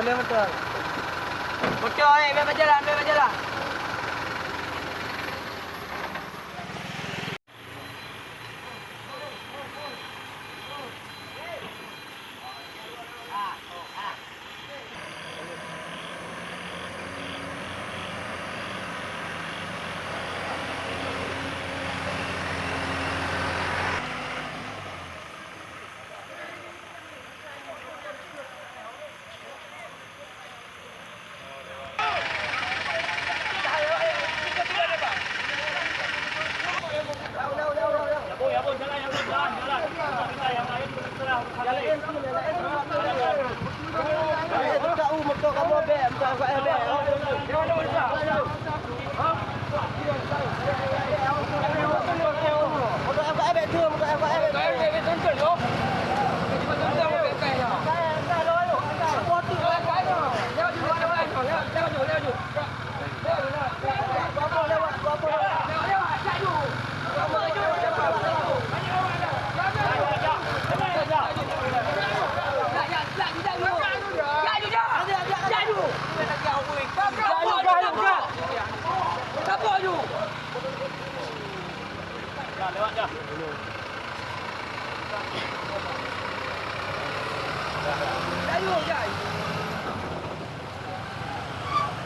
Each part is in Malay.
Boleh betul. Betul, biar berjalan, biar berjalan.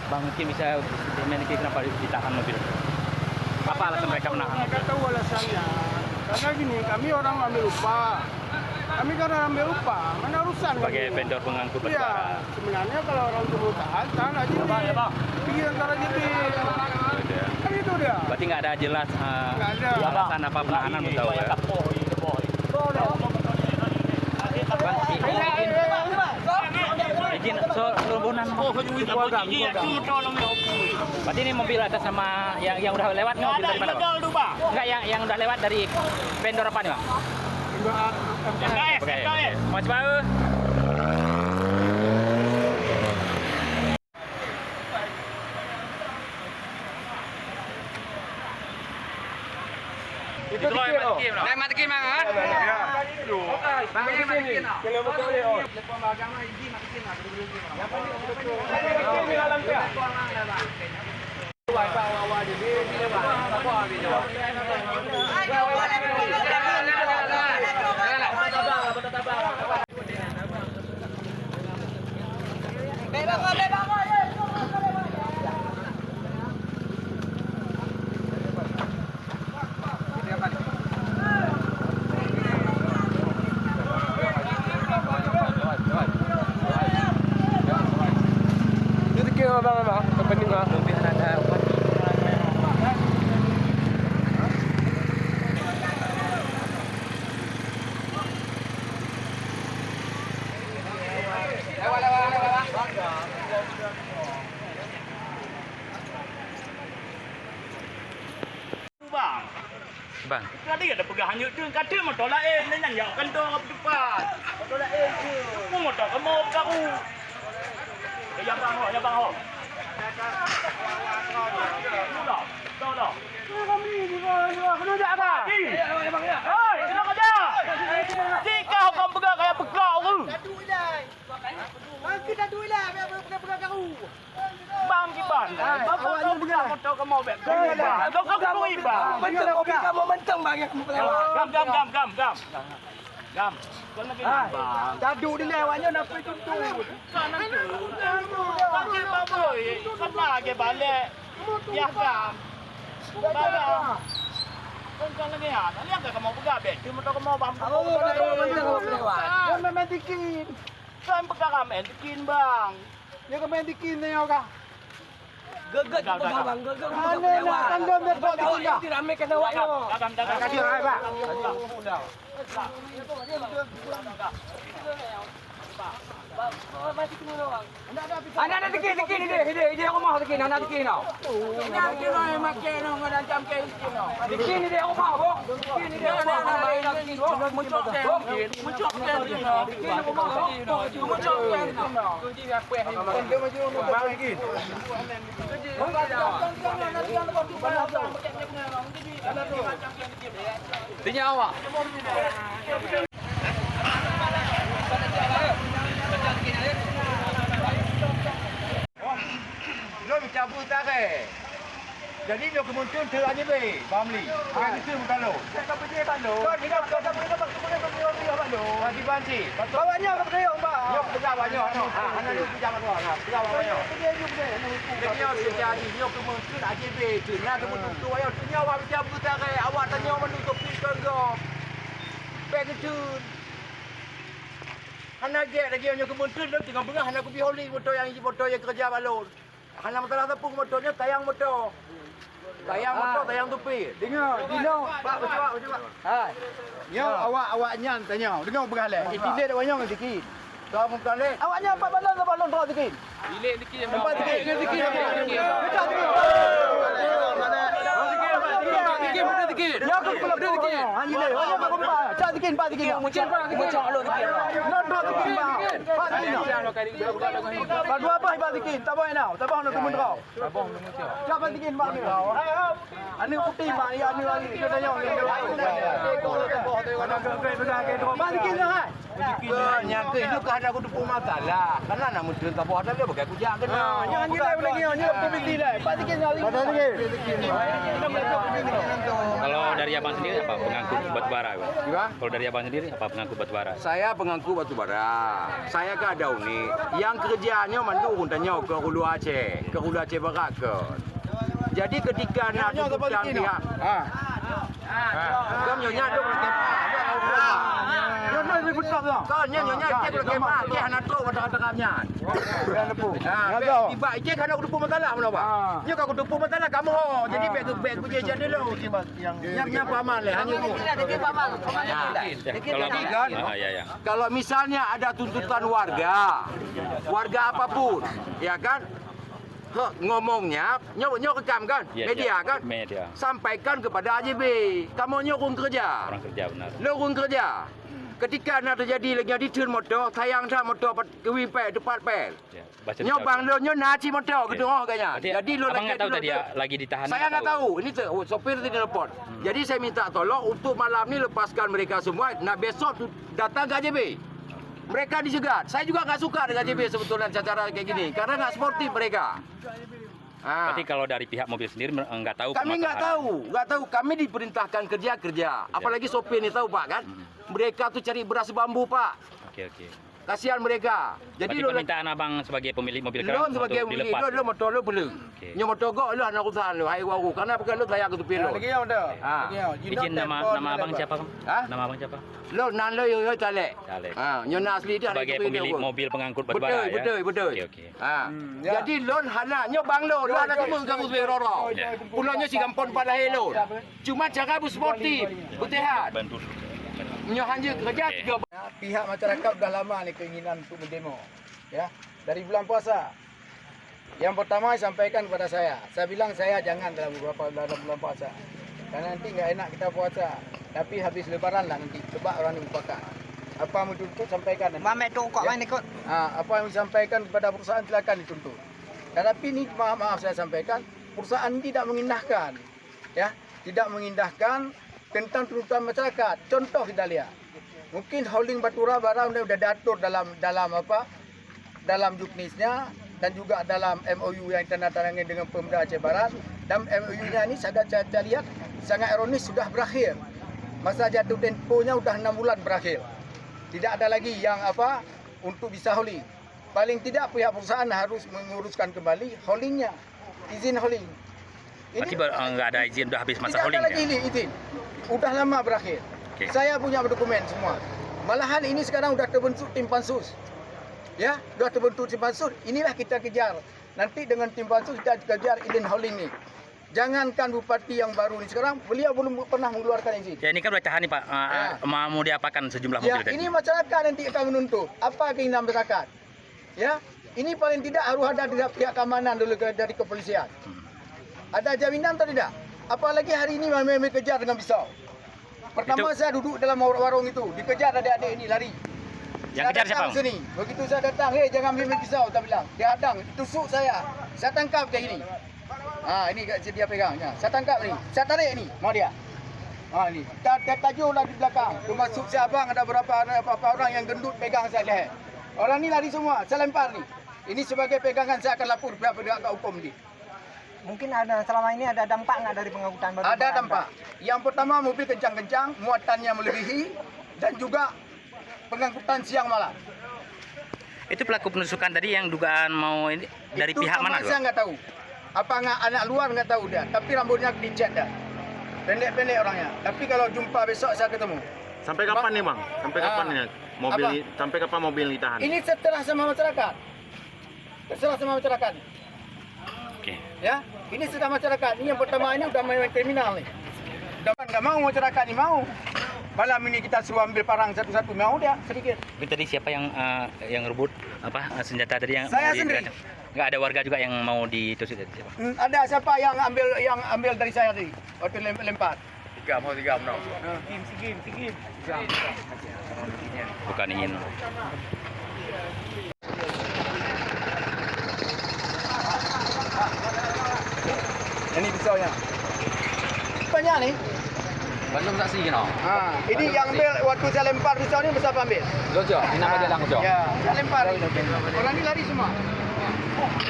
Bang, mungkin bisa memiliki kenapa ditahan mobil? Apa alasan mereka menahan? Mereka tahu alasannya. Karena gini, kami orang ambil upah. Kami karena ambil upah, mana urusan? Sebagai vendor pengangkut Iya, barang. sebenarnya kalau orang tunggu tahan aja nih. Pergi antara jadi. Kan itu dia. Berarti nggak ada jelas Nggak ada. alasan apa penahanan tahu ya? Bang, izin rombongan. Berarti ini mobil atas sama yang udah lewat nih mobil dari mana, Bang? Enggak, yang udah lewat dari vendor apa nih, Bang? Oke. Mas Bau. Itu dikit. Naik matikin Bang, kan? Ya. Bang, ini matikin. Kalau betul ya. Lepas agama izin matikin lah. Ini dalam dia. Bang. Tadi ada pegang hanyut tu, kata motor lain, dia nyanyak kantong apa depan. Motor lain tu. Mu motor kamu baru. Ya bang ho, ya bang ho. Dah. Kami ni kena tak apa? Ya bang ya. Hei, kena kerja. Jika kau pegang kayak pegak tu. Kita duit lah, pegang karu. Bang kiban. Bapak kau pegang motor kamu baik. Kau kau iba. Betul, kopi kamu mentang bang yang kamu pelewat. Gam. Kau nak bang. Dadu di lewatnya nak pergi tuntut. Sana tu. Kaki baboy. Kena ke balik. Ya gam. Bang. Kau lagi ya. Ni apa kamu pegang baik? Cuma kau mau bang. Kamu mentang kamu pelewat. Kau main dikin. Kau pegang kamen dikin bang. Dia kau main dikin ni orang. Geget Gam, pegang gam. bang, geget. Mana nak kandung dia buat dikin dah. Ramai kena awak ni. Dagang. Kasih rai pak. Anak dikin dia aku mau dikin anak dikin tau. Anak kira makan no ngada jam ke dikin no. Dikin dia aku mau bok. Dikin dia anak baik dikin bok. Muncul ke dikin no. Dikin aku mau bok. Muncul ke dikin no. Kunci apa ni? Dia maju bang lagi. Tanya awak. Jadi dia kemudian tu aja be, family. Itu bukan lo. Saya tak pergi Bandung. Kau ni kau tak boleh Bandung. Lagi banci. Bawanya ke dia, Pak. Yo kerja banyak. Anak lu kerja banyak. Kerja banyak. Dia sejadi dia kemudian aja be. Nak kemudian tu ayo dunia awak macam buta kai. Awak tanya menutup pisau kau. Begitu. Anak dia lagi yang kemudian dia tengah bengah anak kopi holi motor yang kerja balon. Anak motor tepung motornya tayang motor. Tayang motor, tayang tupi. Dengar, Dino. Pak, bercuak. Ha. Yo, awaknya tanya. Dengar bergalak. Itilik dak banyak sikit. Kau bukan lek. Awaknya apa balon terus sikit. Bilik dikit yang Empat sikit. Sikit. Ya aku pula sikit. Hanya le. Hanya aku empat. Cak sikit, empat sikit. Muncul lo sikit. Not sikit, Pak. Empat sikit. Pak dua apa empat sikit. Tak boleh now. Tak boleh nak temu kau. Abang belum muncul. Siapa sikit Pak ni? Ani putih Pak, ya ani lagi. Kita tanya. Pak sikit dah. Yang ke itu kan aku dupung masalah. Karena nak muncul tak boleh ada bagai kujak kena. Jangan gila lagi. Ni PPT dah. Pak sikit lagi. Pak sikit. Kalau dari abang sendiri apa pengangkut batu bara? Kalau dari abang sendiri apa pengangkut batu bara? Saya pengangkut batu bara. Saya ke ada unik. Yang kerjanya mandu tanya ke Hulu Aceh Barat ke. Jadi ketika nak tutupkan pihak. Kamu nyonya dok Nyonya ni betul tak? Kan nyonya cek boleh kemak, dia nak tahu kata-katanya. Bukan lepu. Tiba je kan aku dupung masalah mana pak? Nya kau dupung masalah kamu ho. Jadi beg ku je jadi lo. Yang paman le hanya ku. Kalau kan? ya. Kalau misalnya ada tuntutan warga apapun, ya kan? Ngomongnya, nyok rekam kan? Media kan? Media. Sampaikan kepada AJB. Kamu nyokong kerja. Orang kerja benar. Lorong kerja. Ketika nak terjadi lagi di turn motor, tayang dah motor kewi pe depan pel. Nyok bang lo nyok naci motor gitu kayaknya. Jadi lo abang enggak tahu tadi lagi ditahan. Saya enggak tahu. Ini sopir tidak report. Jadi saya minta tolong untuk malam ni lepaskan mereka semua. Nak besok datang ke AJB. Mereka dicegat. Saya juga enggak suka dengan AJB sebetulnya cara kayak gini karena enggak sportif mereka. Berarti kalau dari pihak mobil sendiri enggak tahu. Kami enggak tahu. Kami diperintahkan kerja. Apalagi sopir ni tahu Pak kan? Mereka tu cari beras bambu Pak. Oke. Kasihan mereka. Jadi permintaan abang sebagai pemilik mobil keram untuk dilepas. Lo motor lo belum. Nyo motor go lo anak usaha lo. Hai wawu. Karena bukan lo tayang ke tepi lo. Lagi yang dah. Izin nama abang siapa bang? Nama abang siapa? Lo nan lo yo talek. Nyo nak asli dia sebagai pemilik mobil pengangkut batu bara ya. Betul. Jadi lo hana nyo bang lo ada semua kamu sebagai roro. Pulangnya si gampon pada hello. Cuma cara sportif, bertehat. Bantu. Nyo hanya kerja 3 Pihak masyarakat sudah lama ni keinginan untuk berdemo. Ya, dari bulan puasa. Yang pertama sampaikan kepada saya bilang saya jangan dalam bulan puasa. Karena nanti enggak enak kita puasa. Tapi habis lebaran lah nanti sebab orang ni berpakat. Apa yang dituntut sampaikan nanti. Mamet tu kok main ikut. Apa yang disampaikan kepada perusahaan silakan dituntut. Tetapi ni maaf saya sampaikan, perusahaan ini tidak mengindahkan. Ya, tidak mengindahkan tentang tuntutan masyarakat. Contoh kita lihat. Mungkin holding Batura Bara sudah diatur dalam juknisnya dan juga dalam MOU yang ditandatangani dengan Pemda Aceh Barat. Dan MOU-nya ini saya lihat sangat ironis sudah berakhir. Masa jatuh tempohnya sudah 6 bulan berakhir. Tidak ada lagi yang untuk bisa holding. Paling tidak pihak perusahaan harus menguruskan kembali holdingnya. Izin holding. Berarti enggak ada izin, sudah habis masa holding. Tidak ada lagi izin. Sudah lama berakhir. Okay. Saya punya dokumen semua. Malahan ini sekarang sudah terbentuk tim pansus. Ya, sudah terbentuk tim pansus. Inilah kita kejar. Nanti dengan tim pansus kita kejar izin holding ini. Jangankan bupati yang baru ini sekarang, beliau belum pernah mengeluarkan izin. Ya ini kan sudah tahan nih Pak. Mau diapakan sejumlah mobil tadi? Ini masyarakat nanti akan menuntut. Apa keinginan masyarakat? Ya, ini paling tidak harus ada pihak keamanan dulu dari kepolisian. Ada jaminan atau tidak? Apalagi hari ini memang kejar dengan pisau. Pertama saya duduk dalam warung itu, dikejar adik-adik ini lari. Yang kejar siapa? Sini. Begitu saya datang, "Hei, jangan ambil pisau," saya bilang. Dia hadang, tusuk saya. Saya tangkap kayak gini. Ini dia pegang. Saya tangkap ni. Saya tarik ni, mau dia. Ni. Dia tajuklah di belakang. Termasuk si abang ada berapa orang yang gendut pegang saya leher. Orang ni lari semua, saya lempar ni. Ini sebagai pegangan saya akan lapor kepada penegak hukum ni. Mungkin ada selama ini ada dampak nggak dari pengangkutan batu bara? Ada dampak. Yang pertama mobil kencang-kencang, muatannya melebihi, dan juga pengangkutan siang malam. Itu pelaku penusukan tadi yang dugaan mau ini dari Itu pihak mana Saya tuh? nggak tahu. Apa anak luar nggak tahu dia. Tapi rambutnya dicet dah. Pendek-pendek orangnya. Tapi kalau jumpa besok saya ketemu. Sampai kapan nih bang? Sampai kapan nih mobil? Apa? Sampai kapan mobil ditahan? Ini setelah sama masyarakat. Setelah sama masyarakat. Oke. Ya, ini setelah masyarakat. Ini yang pertama ini udah main kriminal nih. Udah nggak mau masyarakat ini mau. Malam ini kita suruh ambil parang satu-satu, mau dia sedikit. Tapi tadi siapa yang rebut senjata tadi yang Saya di- sendiri. Nggak ada warga juga yang mau ditusuk tadi siapa? Ada siapa yang ambil dari saya tadi? Waktu lempar. Tiga mau. Bukan ingin. Ini pisaunya. Banyak nih. Belum saksi kena. Ini yang ambil waktu saya lempar pisau ni besar ambil. Lojo, ini nama dia Lojo. Ya, saya lempar. Orang ni lari semua.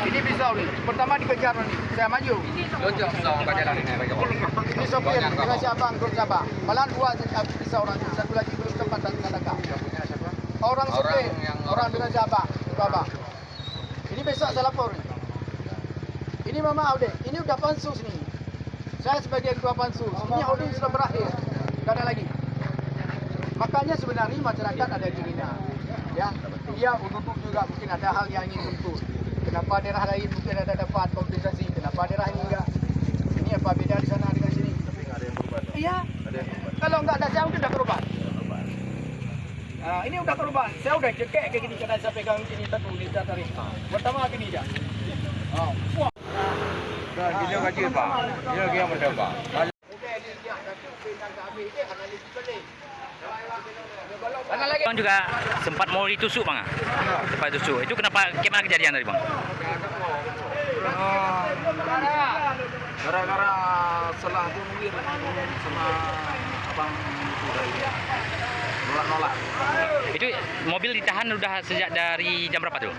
Ini pisau ni. Pertama dikejar ni. Saya maju. Lojo, so baca lari ni bagi. Ini sopir dengan siapa angkut siapa. Malah dua pisau orang. Satu lagi belum tempat dan sadaka. Orang sopir. Orang dengan siapa? Baba. Ini besok saya lapor ni. Ini mama audit. Ini udah pansus ni. Saya sebagai ketua pansus. Ini audit sudah berakhir. Tak ada lagi. Makanya sebenarnya masyarakat ada keinginan. Ya, dia untuk juga mungkin ada hal yang ingin tuntut. Kenapa daerah lain mungkin ada dapat kompensasi? Kenapa daerah ini enggak? Ini apa beda di sana dengan sini? Iya. Kalau enggak ada saya udah korban. Ini udah korban. Saya udah cekek kayak gini karena saya pegang sini satu liter tarik. Pertama gini aja. Wah. Gila gaji pak. Dia lagi yang berdampak. Bang juga sempat mau ditusuk bang? Sempat ditusuk. Itu kenapa? Gimana kejadian tadi bang? Gara-gara salah tu mungkin sama abang itu dari nolak-nolak. Itu mobil ditahan udah sejak dari jam berapa tuh?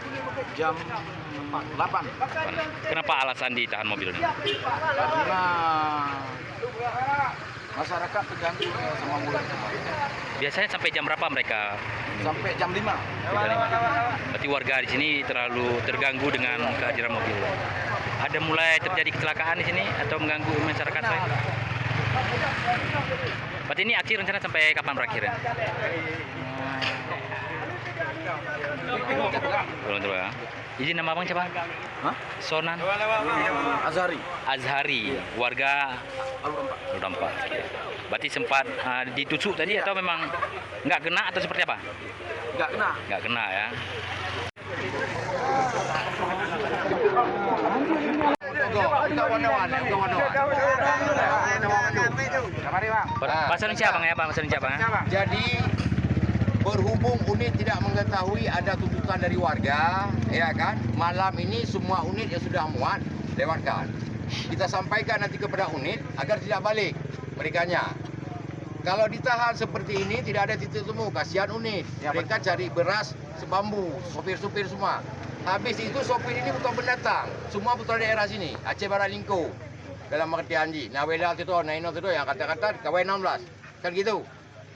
Jam 8. Kenapa alasan ditahan mobil ini? Karena masyarakat terganggu sama mulut. Biasanya sampai jam berapa mereka? Sampai jam 5. Berarti warga di sini terlalu terganggu dengan kehadiran mobil. Ada mulai terjadi kecelakaan di sini atau mengganggu masyarakat lain? Berarti ini aksi rencana sampai kapan berakhirnya? Belum tahu ya. Izin nama abang siapa? Sonan Azhari. Azhari, warga Alur 4. Berarti sempat ditusuk tadi atau memang nggak kena atau seperti apa? Enggak kena. Nggak kena ya. Bahasa Indonesia bang ya, bahasa Indonesia bang. Jadi berhubung unit tidak mengetahui ada tuntutan dari warga, ya kan? Malam ini semua unit yang sudah muat lewatkan. Kita sampaikan nanti kepada unit agar tidak balik merekanya. Kalau ditahan seperti ini tidak ada titik temu, kasihan unit. Mereka cari beras sebambu, sopir-sopir semua. Habis itu sopir ini bukan pendatang, semua putra daerah sini, Aceh Barat Lingko. Dalam artian ji, Nawela itu, Naino itu yang kata-kata KW16. Kan gitu.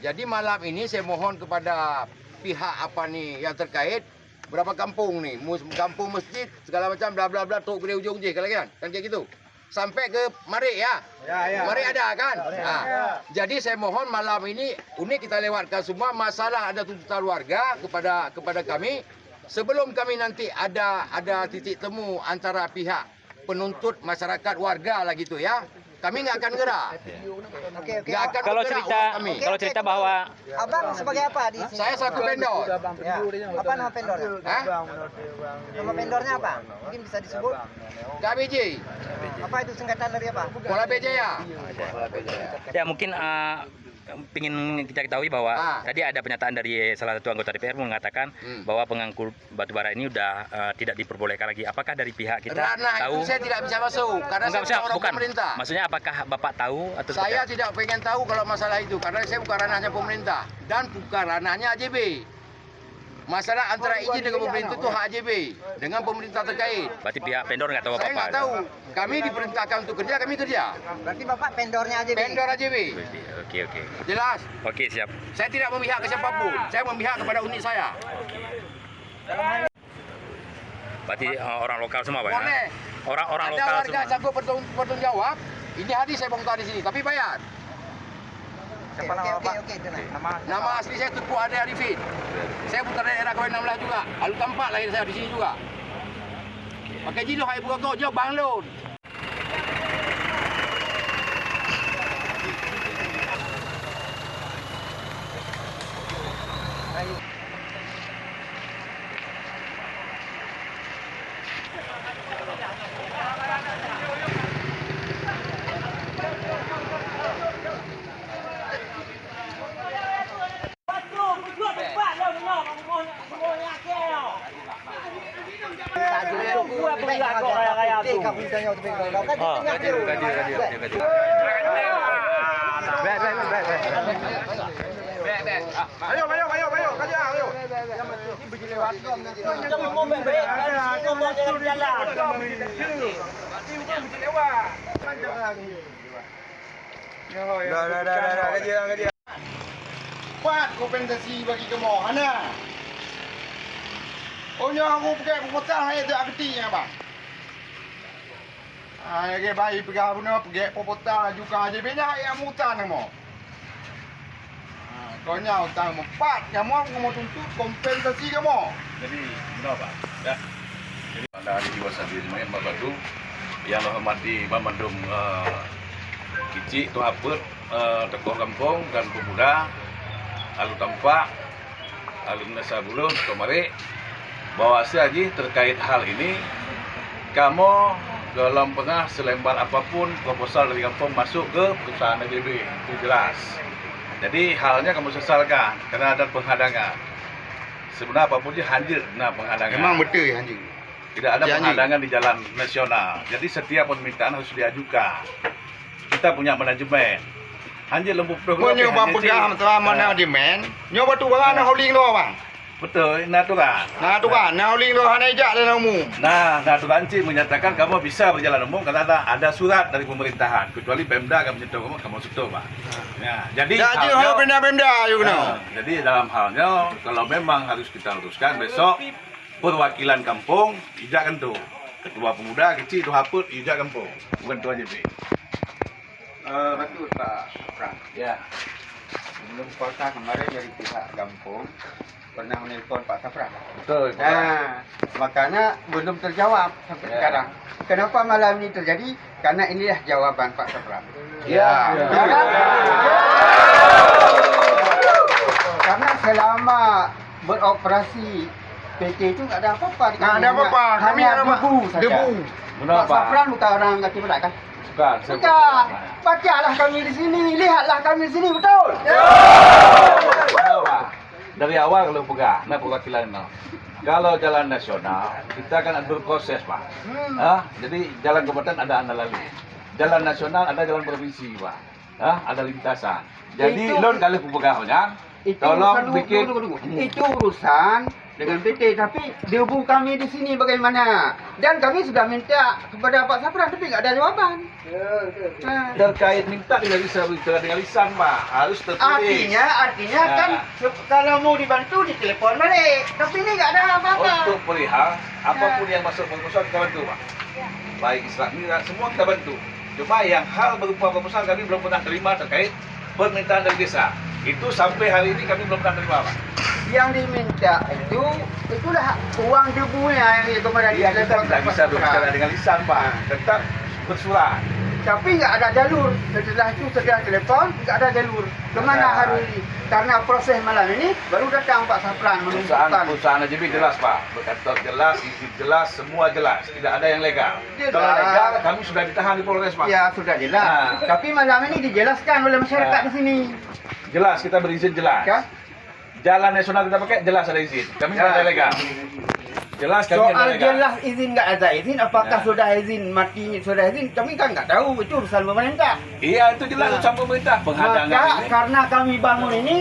Jadi malam ini saya mohon kepada pihak apa nih yang terkait, berapa kampung nih, kampung masjid segala macam bla bla bla tok gede ujung je kan kayak gitu. Sampai ke Mari ya. Mari ada kan? Jadi saya mohon malam ini unit kita lewatkan semua masalah ada tuntutan warga kepada kami sebelum kami nanti ada titik temu antara pihak penuntut masyarakat warga lah gitu ya. Kami nggak akan gerak. Nggak akan Kalau bergerak cerita uang kami. kalau cerita bahwa Abang sebagai apa di sini? Saya selaku vendor. Ya. Apa nama vendornya? Hah? Nama vendornya apa? Mungkin bisa disebut. KBJ, Apa itu singkatan dari apa? Kuala Bejaya. ya mungkin ingin kita ketahui bahwa tadi ada pernyataan dari salah satu anggota DPR mengatakan bahwa pengangkut batubara ini udah tidak diperbolehkan lagi. Apakah dari pihak kita Ranah tahu? itu saya tidak bisa masuk karena Enggak, saya orang bukan. pemerintah. Maksudnya apakah Bapak tahu atau seperti Saya apa? tidak pengen tahu kalau masalah itu karena saya bukan ranahnya pemerintah dan bukan ranahnya AJB. Masalah antara izin dengan pemerintah itu hak AJB dengan pemerintah terkait. Berarti pihak vendor nggak tahu Saya apa-apa. nggak tahu. Kami diperintahkan untuk kerja, kami kerja. Berarti Bapak vendornya aja. Vendor AJB. Oke. Jelas. Oke, siap. Saya tidak memihak ke siapapun. Saya memihak kepada unit saya. Berarti orang lokal semua, Pak? Boleh. Orang Ada lokal warga semua. sanggup bertanggung jawab. Ini hari saya bongkar di sini, tapi bayar. Oke, tenang. Nama asli saya Tuku Ade Arifin. Saya putar daerah Kawan 16 juga. Alu Tampak lahir saya di sini juga. Pakai jiluh hai buat gojo Bang Lun. Kuat kompensasi bagi kemohana. Oh nyo aku pakai popotah hai tu aktinya bang. Ah ke bayi pergi guna pakai popotah juga je beda yang mutan mo. Ah kau nya utang 4 kamu mau tuntut kompensasi kamu. Jadi kenapa? Ya. Jadi pada hari dewasa di Main Babadu yang menghormati Mamandum Kicik, Tuhaput, Tokoh Kampung dan Pemuda, Alu Tampak, Alu Nasa Buluh, Tomarik, bahwa saja terkait hal ini, kamu dalam pengah selembar apapun proposal dari kampung masuk ke perusahaan AJB, itu jelas. Jadi halnya kamu sesalkan karena ada penghadangan. Sebenarnya apapun dia hancur nah penghadangan. Memang betul ya anjing. Tidak ada penghadangan di jalan nasional. Jadi setiap permintaan harus diajukan. Kita punya manajemen. Hancur lembu penuh. Mau nyoba pegang manajemen, nyoba tu barang nak holding lo bang. Betul, natural. Nah tu kan, nak holding lo hana ijak dan umum. Nah, natural menyatakan kamu bisa berjalan umum karena ada surat dari pemerintahan. Kecuali Pemda akan menyentuh kamu setuju, Pak. Ya, jadi Pemda juga. jadi dalam halnya kalau memang harus kita luruskan besok perwakilan kampung ijakan tuh ketua pemuda kecil itu haput ijak kampung bukan tuan JP. Betul Pak Pram. Ya. Sebelum kota kemarin dari pihak kampung pernah menelpon Pak Safran. Betul. Nah, makanya belum terjawab sampai sekarang. Kenapa malam ini terjadi? Karena inilah jawaban Pak Safran. Ya. Karena selama beroperasi PT itu tak ada apa-apa. Nggak ada apa-apa. Kami hanya ada debu saja. debu. Pak Safran bukan orang kaki berat kan? Bukan. Bukan. Bacalah kami di sini, lihatlah kami di sini, betul? Pak. Dari awal kalau pegang, nah perwakilan no. Kalau jalan nasional, kita kan berproses, Pak. Jadi jalan kabupaten ada lalu. Jalan nasional ada jalan provinsi, Pak. Ada lintasan. Jadi lon kali pegawainya, tolong bikin itu urusan dengan PT, tapi dihubung kami di sini bagaimana? Dan kami sudah minta kepada Pak Safran, tapi nggak ada jawaban. terkait minta tidak bisa bicara dengan lisan, Pak. Harus tertulis. Artinya kan kalau mau dibantu ditelepon balik, tapi ini nggak ada apa-apa. Untuk perihal apapun yang masuk proposal kita bantu, Pak. Baik Islam semua kita bantu. Cuma yang hal berupa proposal kami belum pernah terima terkait permintaan dari desa. Itu sampai hari ini kami belum pernah terima, Pak. Yang diminta itulah uang debunya yang kepada Iya, kita tidak bisa berbicara dengan lisan, Pak. Tetap bersurat. Tapi nggak ada jalur. Setelah itu setelah telepon nggak ada jalur. Kemana hari ini? Karena proses malam ini baru datang Pak Safran menunjukkan. Perusahaan AJB jelas, Pak. Berkantor jelas, izin jelas, semua jelas. Tidak ada yang legal. Jelas. Kalau legal, kami sudah ditahan di Polres, Pak. Ya sudah jelas. Tapi malam ini dijelaskan oleh masyarakat di sini. Jelas, kita berizin jelas. Ya? Jalan nasional kita pakai jelas ada izin. Kami tidak ada legal. Jelas kami ada Soal legal. jelas izin nggak ada izin, apakah sudah izin mati sudah izin? Kami kan nggak tahu, itu urusan pemerintah. Iya, itu jelas urusan pemerintah. Penghadangan Maka ini. karena kami bangun ini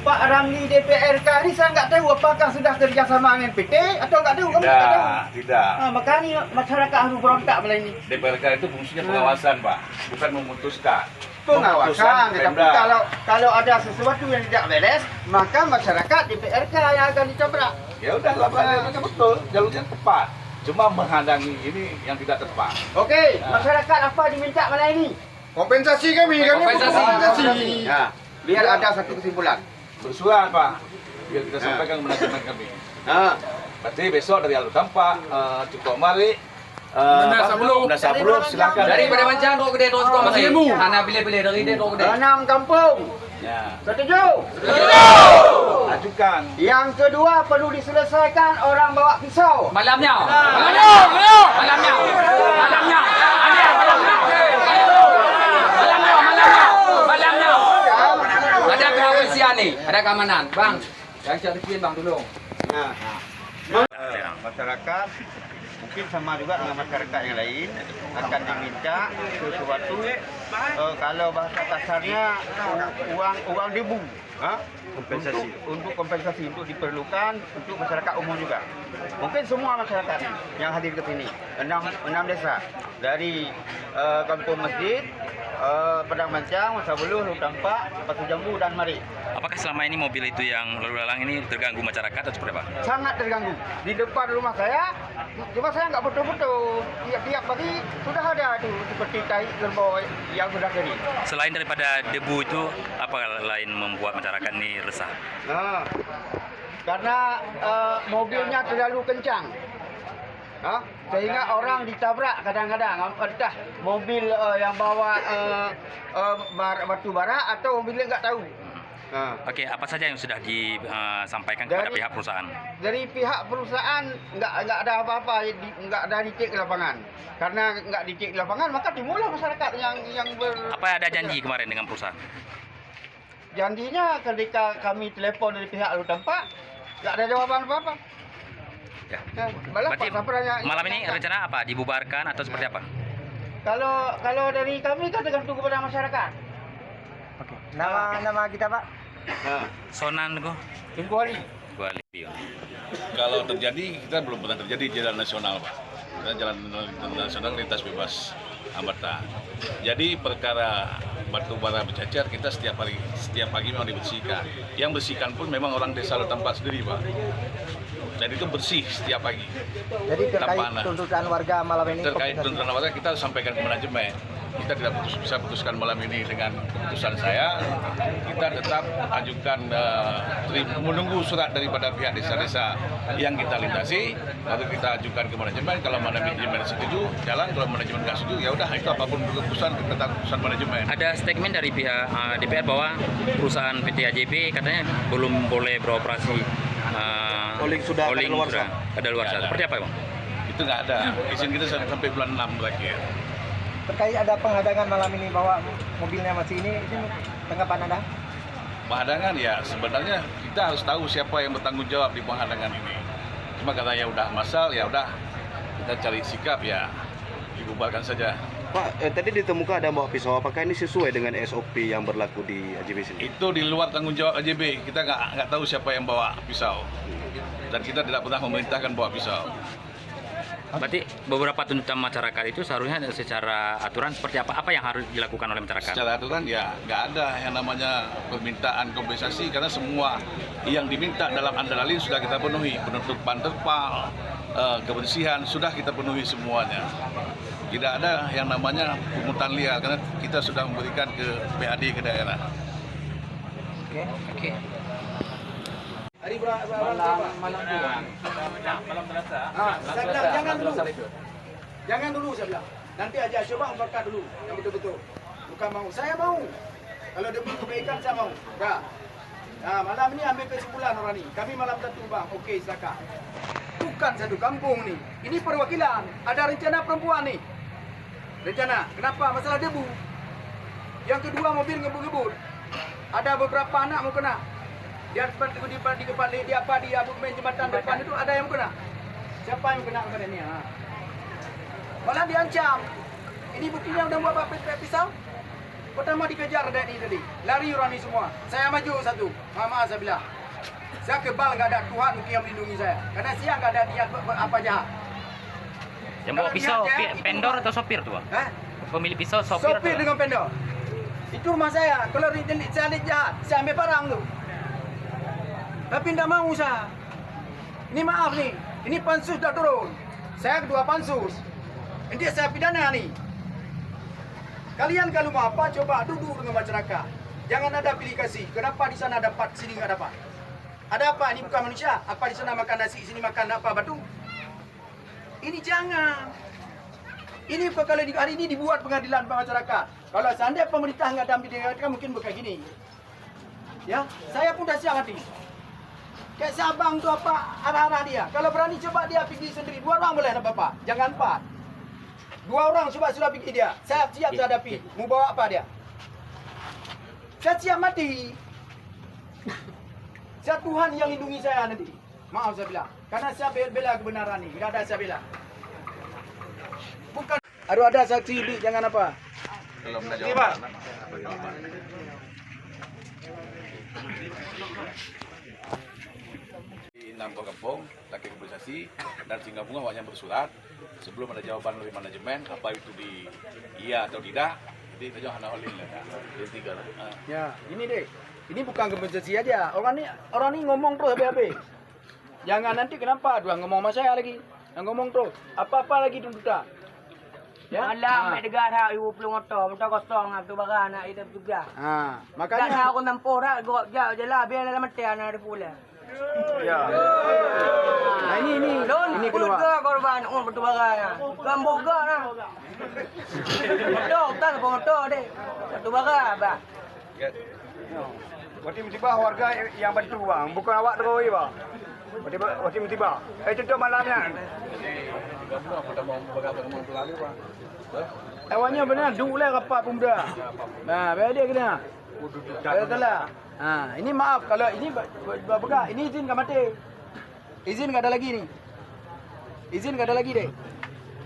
Pak Ramli DPRK ni saya nggak tahu apakah sudah kerjasama dengan PT atau nggak tahu. Kamu nggak tahu. Tidak. Makanya masyarakat harus berontak malam ini. DPRK itu fungsinya pengawasan, Pak, bukan memutuskan. Pengawasan, Keputusan tetapi Pemda. kalau ada sesuatu yang tidak beres, maka masyarakat DPRK yang akan ditabrak. Ya udah, lapangannya betul, jalurnya tepat. Cuma menghalangi ini yang tidak tepat. Okey, masyarakat apa diminta malam ini? Kompensasi kami kan? Kompensasi. Ya, biar ada satu kesimpulan. Bersurat, Pak, biar kita sampaikan ke manajemen kami. Berarti besok dari Alur Tampak, cukup mari. Benda Sabuluh, silakan. Daripada Mancang Tok Gede Tok Sekong Mari. Anak pilih-pilih dari dia Tok Gede. 6 kampung. Ya, Setuju? ajukan. Yang kedua perlu diselesaikan orang bawa pisau. Malamnya. Malamnya. Ada kepolisian nih, ada keamanan. Bang, yang cari bang dulu. Masyarakat mungkin sama juga dengan masyarakat yang lain akan diminta sesuatu kalau bahasa kasarnya uang debu, kompensasi untuk kompensasi untuk diperlukan untuk masyarakat umum juga. Mungkin semua masyarakat yang hadir ke sini 6 desa dari Kampung Masjid, Padang Mancang, Sabuluh, Alur Tampak, Batu Jambu dan Mari. Apakah selama ini mobil itu yang lalu lalang ini terganggu masyarakat atau seperti apa? Sangat terganggu. Di depan rumah saya, cuma saya nggak betul-betul. Tiap pagi sudah ada itu seperti tai kerbau yang sudah kering. Selain daripada debu itu, apa lain membuat masyarakat ini resah? Karena mobilnya terlalu kencang. Sehingga orang ditabrak kadang-kadang. Entah mobil yang bawa batu bara atau mobilnya nggak tahu. Oke, apa saja yang sudah disampaikan kepada pihak perusahaan? Dari pihak perusahaan nggak ada apa-apa, nggak ada dicek di lapangan. Karena nggak dicek di lapangan, maka timbullah masyarakat yang Apa ada janji kemarin dengan perusahaan? Janjinya ketika kami telepon dari pihak Alur Tampak, nggak ada jawaban apa-apa. Ya. Berarti malam ini rencana apa? Dibubarkan atau seperti apa? Kalau dari kami kan tergantung kepada masyarakat. Nama kita Pak? Sonan kok. Tungguali. Kalau terjadi, kita belum pernah terjadi di jalan nasional, Pak. Kita jalan nasional lintas bebas hambatan. Jadi perkara batu bara bercacar kita setiap pagi memang dibersihkan. Yang bersihkan pun memang orang desa Alur Tampak sendiri, Pak. Dan itu bersih setiap pagi. Jadi terkait tuntutan warga malam ini? Terkait tuntutan warga kita sampaikan ke manajemen. Kita tidak bisa putuskan malam ini dengan keputusan saya. Kita tetap ajukan menunggu surat daripada pihak desa-desa yang kita lintasi, lalu kita ajukan ke manajemen. Kalau manajemen setuju, jalan. Kalau manajemen nggak setuju, ya udah itu apapun keputusan tetap keputusan manajemen. Ada statement dari pihak DPR bahwa perusahaan PT AJB katanya belum boleh beroperasi. Sudah kadaluarsa. Seperti apa, Bang? Itu nggak ada. Izin kita sampai bulan 6 berakhir. Terkait ada penghadangan malam ini bahwa mobilnya masih ini tanggapan Anda? Penghadangan ya sebenarnya kita harus tahu siapa yang bertanggung jawab di penghadangan ini. Cuma katanya udah masal, ya udah kita cari sikap ya dibubarkan saja. Pak, tadi ditemukan ada bawa pisau. Apakah ini sesuai dengan SOP yang berlaku di AJB sini? Itu di luar tanggung jawab AJB. Kita nggak tahu siapa yang bawa pisau. Dan kita tidak pernah memerintahkan bawa pisau. Berarti beberapa tuntutan masyarakat itu seharusnya secara aturan seperti apa? Apa yang harus dilakukan oleh masyarakat? Secara aturan ya nggak ada yang namanya permintaan kompensasi karena semua yang diminta dalam antara lain sudah kita penuhi. Penutupan terpal, kebersihan sudah kita penuhi semuanya. Tidak ada yang namanya pungutan liar karena kita sudah memberikan ke PAD ke daerah. Oke. Jangan dulu saya bilang. Nanti aja coba umpatkan dulu yang betul-betul. Bukan mau. Saya mau. Kalau demi kebaikan saya mau. Dah. Nah, malam ini ambil kesimpulan orang ni. Kami malam satu bang. Okey, silakan. Bukan satu kampung ni. Ini perwakilan. Ada rencana perempuan ni. Rencana. Kenapa? Masalah debu. Yang kedua mobil ngebut-ngebut. Ada beberapa anak mau kena. Dia di kepala dia apa di main jembatan depan itu ada yang kena. Siapa yang kena pada ni? Malah diancam. Ini buktinya udah buat apa pisau? Pertama dikejar dari tadi. Lari orang ni semua. Saya maju satu. Maaf saya bilang. Saya kebal nggak ada Tuhan yang melindungi saya. Karena saya nggak ada niat apa jahat. Yang bawa pisau, pendor atau sopir tuh, Bang? Hah? Pemilik pisau, sopir Sopir atau... dengan pendor. Itu rumah saya. Kalau saya lihat jahat, saya ambil barang tu. Tapi tidak mau saya. Ini maaf nih. Ini pansus dah turun. Saya kedua pansus. Nanti saya pidana nih. Kalian kalau mau apa, coba duduk dengan masyarakat. Jangan ada pilih kasih. Kenapa di sana dapat, sini nggak dapat? Ada apa? Ini bukan manusia. Apa di sana makan nasi, sini makan apa batu? Ini jangan. Ini kalau hari ini dibuat pengadilan masyarakat. Kalau seandainya pemerintah nggak ambil tindakan, mungkin bukan gini. Ya, saya pun dah siap hati. Kayak Sabang tu apa arah-arah dia. Kalau berani coba dia pergi sendiri. 2 orang boleh dapat apa? Jangan 4. 2 orang coba sudah pergi dia. Saya siap hadapi. Mau bawa apa dia? Saya siap mati. Saya Tuhan yang lindungi saya nanti. Maaf saya bilang. Karena saya bela kebenaran ni. Tidak ada saya bela. Bukan. Aduh ada saksi ini. Jangan apa. Kalau ada jawaban. Di 6 kampung, laki kompensasi dan Singgapura awaknya bersurat sebelum ada jawaban dari manajemen apa itu di iya atau tidak. Jadi kita hanya oleh lah. 3 lah. Ya, ini deh. Ini bukan kompensasi aja. Orang ni ngomong terus habis-habis. Jangan nanti kenapa dua ngomong sama saya lagi. Yang ngomong terus. Apa-apa lagi tuntutan. Ya. Alam, may negara, 20 motor kosong tu barang nak itu juga. Makanya Kan aku nampak dah, gua jalan biar dalam mati anak ada pula. ya. Nah, ini Lon, keluar. keluar korban, betul barang. Bukan boga lah. Motor, tak apa motor deh. Satu barang, bah. Tiba-tiba warga yang bantu bang, bukan awak terus bang. Tiba-tiba. Contoh malamnya. Singgapura apa mau berapa tu lalu Pak? Awalnya benar duk lah rapat pemuda. Nah, biar dia kena. Betul. Ini maaf kalau ini berpegang. Ini izin enggak mati. Izin enggak ada lagi ni. Izin enggak ada lagi deh.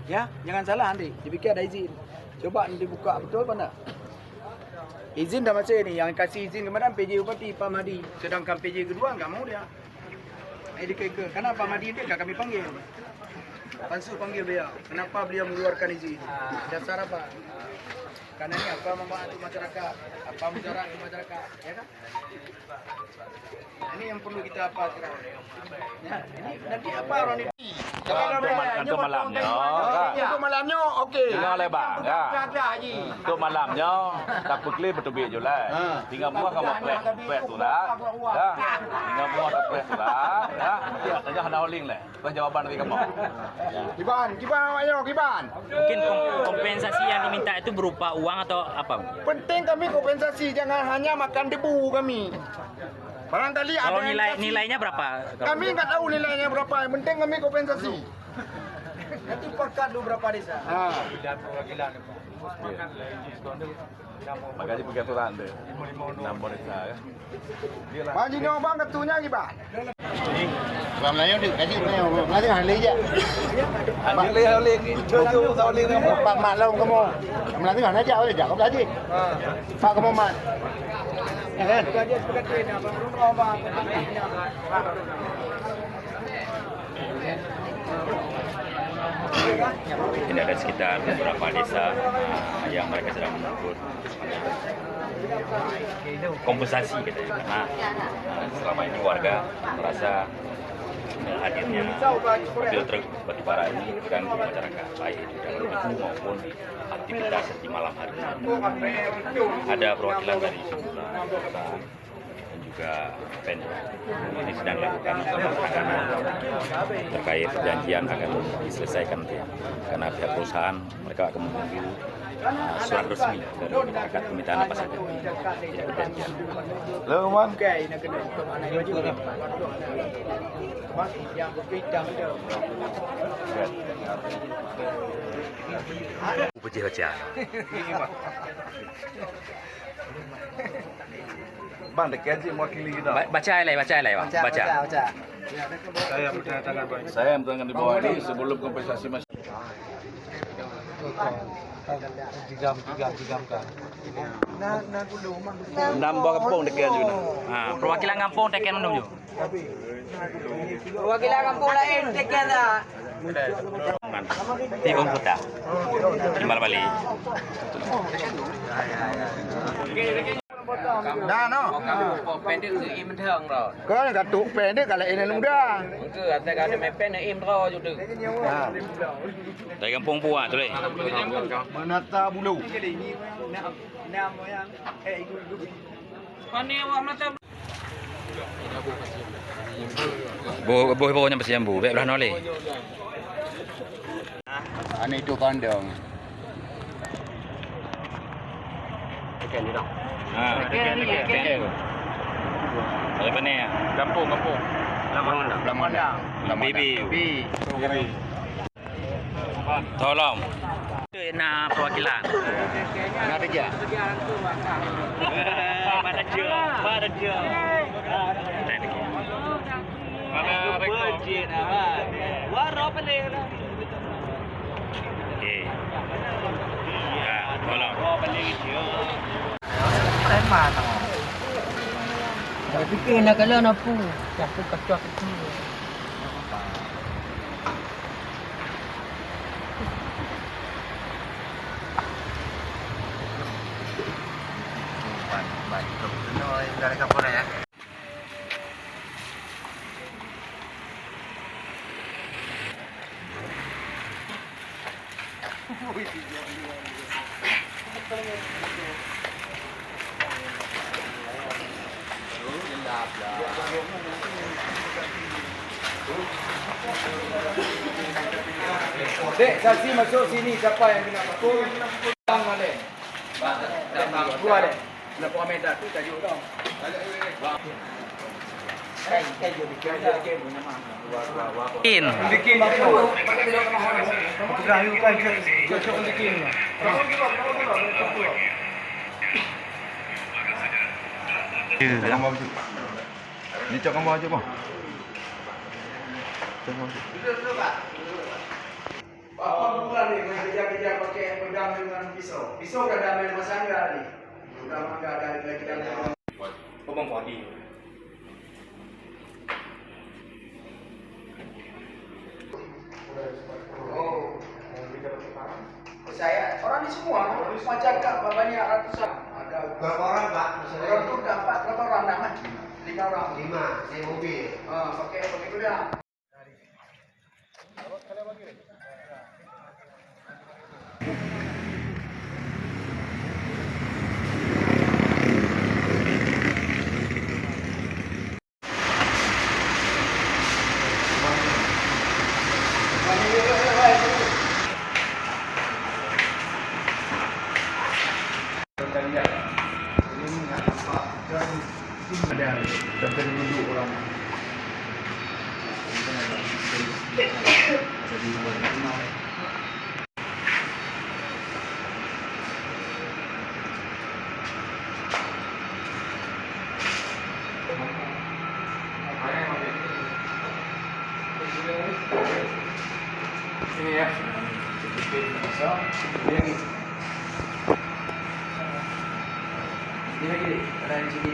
Ya, jangan salah nanti. Dipikir ada izin. Coba nanti buka betul apa enggak? Izin dah macam ni. Yang kasih izin kemarin PJ Bupati Pak Mahdi. Sedangkan PJ kedua enggak mau dia. Edikeke. Kenapa Pak Mahdi dia enggak kami panggil? Pansus panggil beliau. Kenapa beliau mengeluarkan izin? Dasar apa? Karena ini apa membantu masyarakat, apa mudarat masyarakat, ya kan? Ini yang perlu kita apa? Ya, ini nanti apa orang ini? Untuk malamnya, Untuk malamnya, okey. tinggal lebar, ya. Untuk malamnya, tak perlu bertubik je lah. Tinggal buah kamu press tu lah, ya. Tinggal buah tak press tu lah, ya. Saja hana holding lah. Bagi jawaban dari kamu. Kiban awaknya, Kiban. Mungkin kompensasi yang diminta itu berupa uang atau apa? Penting kami kompensasi, jangan hanya makan debu kami. Barangkali ada Kalau yang nilainya berapa? kami nggak tahu nilainya berapa. Yang penting kami kompensasi. Nanti pakat dulu berapa desa. Makanya peraturan dia. 6 desa ya. Haji ni bang ketunya Kiban. Làm lấy được cái gì nữa, lấy cái hành lý vậy. Anh lấy holding ni, cucu holding ni. Pak mak long kamu. Làm cái hành lý jauh dia, kamu lagi. Pak kamu mak. Ya kan? Ini ada sekitar beberapa desa yang mereka sedang menuntut kompensasi katanya karena selama ini warga merasa hadirnya mobil truk batubara ini mengganggu masyarakat baik di dalam minggu maupun aktivitas di malam hari. Ada perwakilan dari sejumlah perusahaan dan juga vendor ini sedang dilakukan penanganan terkait perjanjian akan diselesaikan nanti karena pihak perusahaan mereka akan menunggu surat resmi dari masyarakat permintaan apa saja tidak perjanjian. Lalu man. Okey, nak kena untuk mana wajib. Bang yang berpindah dia. Baca. Bang dekat je mewakili kita. Baca alai Bang. Baca. Saya yang bertanya di bawah ini sebelum kompensasi masyarakat. Nambah kampung dekat juga. Perwakilan kampung teken mendung jo. Perwakilan kampung lain tekan dah. Di Bung Kota. Timbal balik. Dah no. Pendek ke im thang rồi. Kau ni katuk pendek kalau ini muda. Ke atas kan mepen im ro ju tu. Dari kampung Puah tu leh. Menata bulu. Pani wa mata Boh nyampe jambu, baik belah noleh. Ani itu kandang. Teken. Ada mana ya? Kampung. Lamandang. Bibi. Tolong. Nak perwakilan. Ada je. Mana je. Mana rekod? Waro pelih lah. Okey. Ya, tolong. Saya fikir nak kalau nak pu. Aku kacau kecil. Dek, saksi masuk sini siapa yang kena pukul? Bang ada. Dua dek. Lepas kami dah tu tajuk dah. In. Bikin masuk. Terakhir kan cocok bikin. Ni cak gambar aja bang. Apa bulan ni kerja-kerja pakai pedang dengan pisau. Pisau dah ada main masangga ni. Sudah mangga ada lagi dalam. Bông bỏ đi. Oh. Saya orang ni semua cakap banyak ratusan. Ada berapa orang Pak? Orang tu dapat berapa orang dapat? 5 orang. 5, saya mobil. Pakai kuda. Ada duduk orang. Ini ya. Ini lagi. Ini lagi. Ada di sini.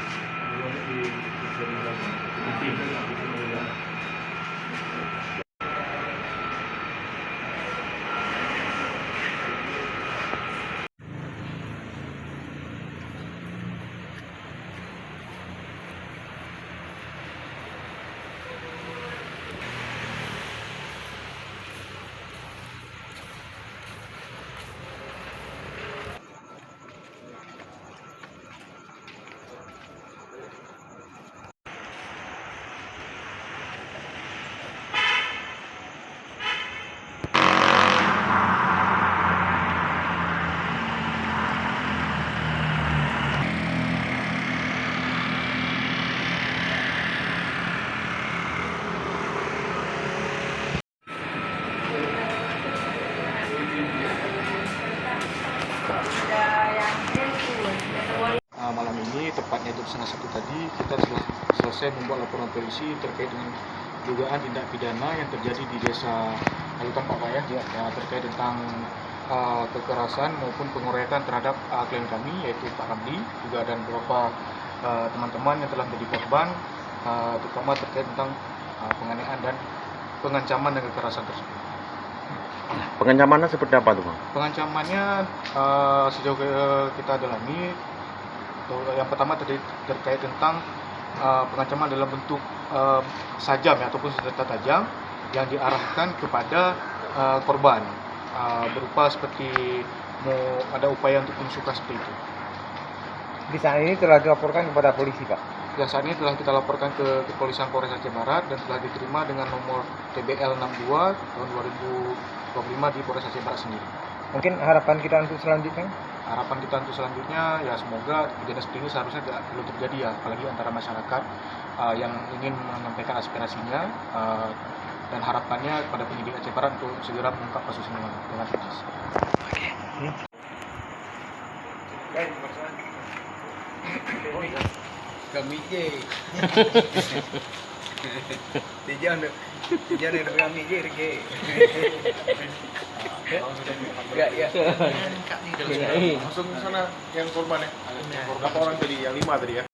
Malam ini tepatnya jam 1:30 tadi kita telah selesai membuat laporan polisi terkait dengan dugaan tindak pidana yang terjadi di desa Halutan Pak Payah terkait tentang kekerasan maupun pengeroyokan terhadap klien kami, yaitu Pak Ramli juga dan beberapa teman-teman yang telah menjadi korban, terutama terkait tentang penganiayaan dan pengancaman dan kekerasan tersebut. Pengancamannya seperti apa tuh, Bang? Pengancamannya sejauh kita dalami, yang pertama terkait tentang pengancaman dalam bentuk sajam ya, ataupun senjata tajam yang diarahkan kepada korban, berupa seperti ada upaya untuk menusukkan seperti itu. Di saat ini telah dilaporkan kepada polisi, Pak. Ya, saat ini telah kita laporkan ke Kepolisian Polres Aceh Barat dan telah diterima dengan nomor TBL 62 tahun 2025 di Polres Aceh Barat sendiri. Mungkin harapan kita untuk selanjutnya? Harapan kita untuk selanjutnya ya semoga kejadian seperti ini seharusnya tidak perlu terjadi ya, apalagi antara masyarakat yang ingin menyampaikan aspirasinya, dan harapannya kepada penyidik Aceh Barat untuk segera mengungkap kasus ini dengan tuntas. Kami je. Tijan ada kami je rege. Ya. Langsung sana yang korban ya. Berapa orang tadi? Yang 5 tadi ya.